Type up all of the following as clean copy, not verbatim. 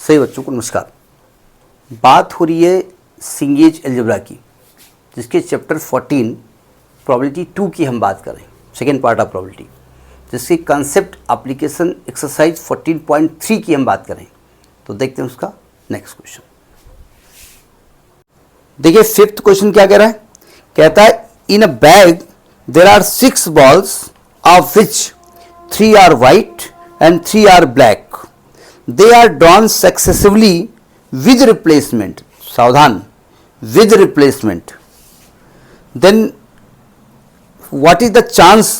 सही बच्चों को नमस्कार। बात हो रही है सिंगेज अलजेब्रा की, जिसके चैप्टर 14 प्रोबेबिलिटी 2 की हम बात कर रहे हैं, सेकेंड पार्ट ऑफ प्रोबेबिलिटी, जिसकी कंसेप्ट एप्लीकेशन एक्सरसाइज 14.3 की हम बात कर रहे हैं। तो देखते हैं उसका नेक्स्ट क्वेश्चन। देखिए फिफ्थ क्वेश्चन क्या कह रहा है, कहता है in a bag there are 6 balls of which 3 are white and 3 are black. They are drawn successively with replacement. सावधान, with replacement. Then what is the chance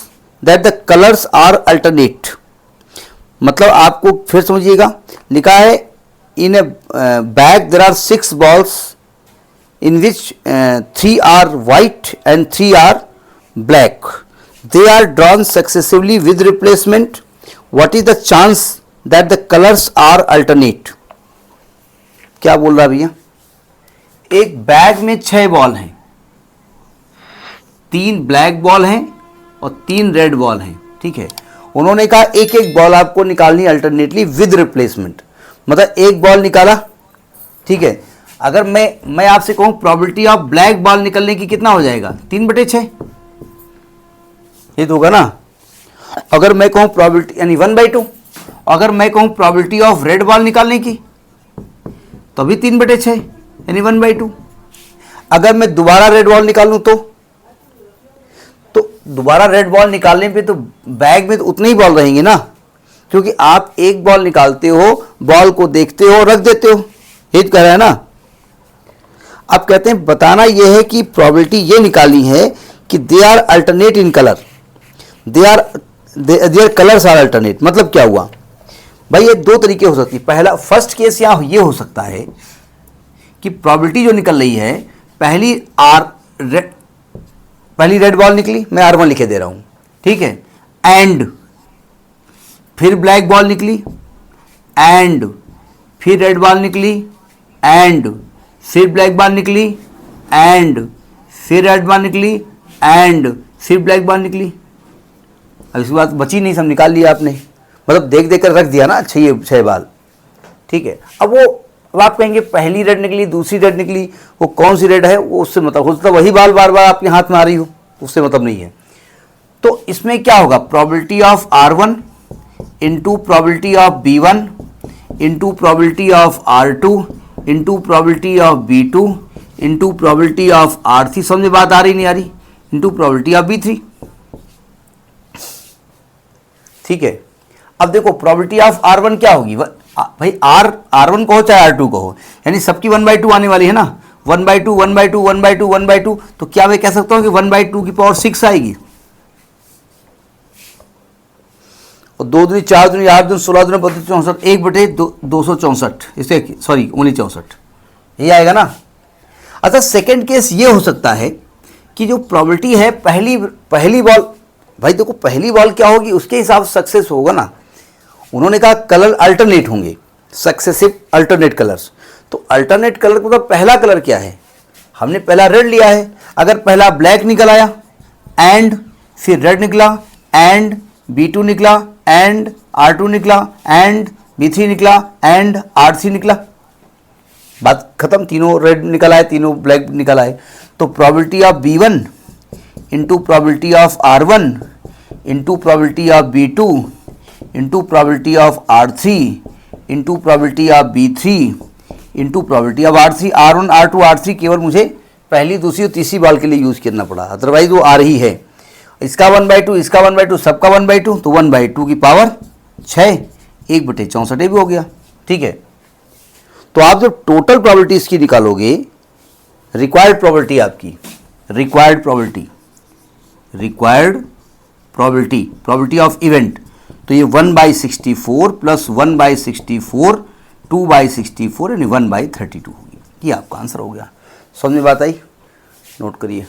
that the colors are alternate? मतलब आपको फिर समझिएगा, लिखा है in a bag there are 6 balls in which 3 are white and 3 are black. They are drawn successively with replacement. What is the chance that the colors are alternate? क्या बोल रहा भैया, एक बैग में 6 बॉल हैं, 3 ब्लैक बॉल हैं और 3 red ball हैं, ठीक है। उन्होंने कहा एक एक बॉल आपको निकालनी अल्टरनेटली विद रिप्लेसमेंट, मतलब एक बॉल निकाला, ठीक है। अगर मैं आपसे कहूं प्रोबेबिलिटी ऑफ ब्लैक बॉल निकलने की कितना हो जाएगा, 3/6 ये तो होगा ना। अगर मैं कहूं प्रोबेबिलिटी यानी 1/2, अगर मैं कहूं प्रोबेबिलिटी ऑफ रेड बॉल निकालने की तो भी 3/6 यानी 1/2। अगर मैं दोबारा रेड बॉल निकालूं तो दोबारा रेड बॉल निकालने पे तो बैग में तो उतने ही बॉल रहेंगे ना, क्योंकि आप एक बॉल निकालते हो, बॉल को देखते हो, रख देते हो, ये तो कह रहा है ना। अब कहते हैं बताना यह है कि प्रोबेबिलिटी ये निकालनी है कि they are alternate in colour, their colours are alternate. मतलब क्या हुआ भाई, ये दो तरीके हो सकती है। पहला फर्स्ट केस यहां ये हो सकता है कि प्रोबेबिलिटी जो निकल रही है, पहली रेड बॉल निकली, मैं R1 लिखे दे रहा हूं, ठीक है, एंड फिर ब्लैक बॉल निकली, एंड फिर रेड बॉल निकली, एंड फिर ब्लैक बॉल निकली, एंड फिर रेड बॉल निकली, एंड फिर ब्लैक बॉल निकली। अब इसके बाद बची नहीं, सब निकाल लिया आपने, मतलब देख देख कर रख दिया ना 6 बॉल, ठीक है। अब आप कहेंगे पहली रेड निकली, दूसरी रेड निकली, वो कौन सी रेड है वो उससे मतलब हो सकता है वही बॉल बार बार आपके हाथ में आ रही हो, उससे मतलब नहीं है। तो इसमें क्या होगा, probability of R1 into probability of B1 into probability of R2 into probability of B2 into probability of R3, समझ में बात आ रही नहीं आ रही, इंटू प्रोबेबिलिटी ऑफ B3, ठीक है। अब देखो प्रोबेबिलिटी ऑफ R1 क्या होगी भाई, R1 कहो चाहे R2 कहो, यानी सबकी 1/2 आने वाली है ना, 1/2 1/2 1/2 1/2। तो क्या मैं कह सकता हूं कि 1/2 की पावर 6 आएगी, और 2 दूनी 4 दूनी 8 दूनी 16 दूनी 32 64 1/264, इसे सॉरी ओनली 64, ये आएगा ना। अच्छा सेकेंड केस ये हो सकता है कि जो प्रोबेबिलिटी है पहली बॉल, भाई देखो पहली बॉल क्या होगी उसके हिसाब से सक्सेस होगा ना। उन्होंने कहा कलर अल्टरनेट होंगे, सक्सेसिव अल्टरनेट कलर्स। तो अल्टरनेट कलर का मतलब पहला कलर क्या है, हमने पहला रेड लिया है, अगर पहला ब्लैक निकल आया एंड फिर रेड निकला, एंड B2 निकला, एंड R2 निकला, एंड B3 निकला, एंड R3 निकला, बात खत्म, तीनों रेड निकल आए, तीनों ब्लैक निकल आए। तो probability of B1 into probability of R1 into probability of B2 into probability of R3 into probability of B3 into probability of R3, R1 R2 R3 केवल मुझे पहली दूसरी और तीसरी बॉल के लिए यूज़ करना पड़ा, अदरवाइज वो आ रही है। इसका 1/2 इसका 1/2 सबका 1/2, तो 1/2 की पावर 6 1/64 भी हो गया, ठीक है। तो आप जब टोटल प्रोबेबिलिटी इसकी निकालोगे, रिक्वायर्ड प्रोबेबिलिटी आपकी, रिक्वायर्ड प्रोबेबिलिटी ऑफ इवेंट, तो ये 1/64 प्लस 1/64 2/64 यानी 1/32 होगी। ये आपका आंसर हो गया। समझ में बात आई, नोट करिए।